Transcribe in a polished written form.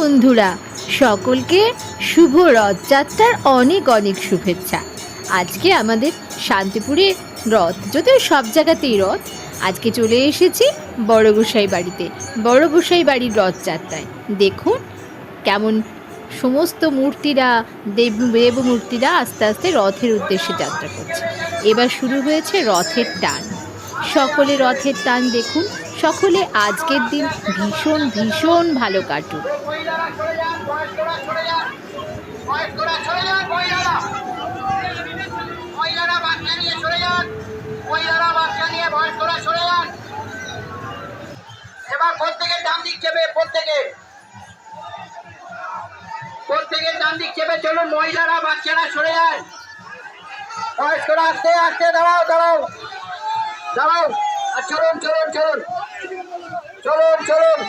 বন্ধুরা, সকলকে শুভ রথযাত্রার অনেক অনেক শুভেচ্ছা। আজকে আমাদের শান্তিপুরে রথ, যদিও সব জায়গাতেই রথ। আজকে চলে এসেছি বড় গোসাই বাড়িতে, বড় গোসাই বাড়ির রথযাত্রায়। দেখুন কেমন সমস্ত মূর্তিরা, দেব মূর্তিরা আস্তে আস্তে রথের উদ্দেশ্যে যাত্রা করছে। এবার শুরু হয়েছে রথের টান। সকলে রথের টান দেখুন। সকলে আজকের দিন ভীষণ ভীষণ ভালো কাটুক। এবার প্রত্যেকের ডান দিক চেপে প্রত্যেকের ডান দিক চেপে চলুন। মহিলারা বাচ্চারা সরে যান, বয়স্করা আস্তে আস্তে দাঁড়াও দাঁড়াও দাঁড়াও। আর চলুন চলুন চলুন চলুন চলুন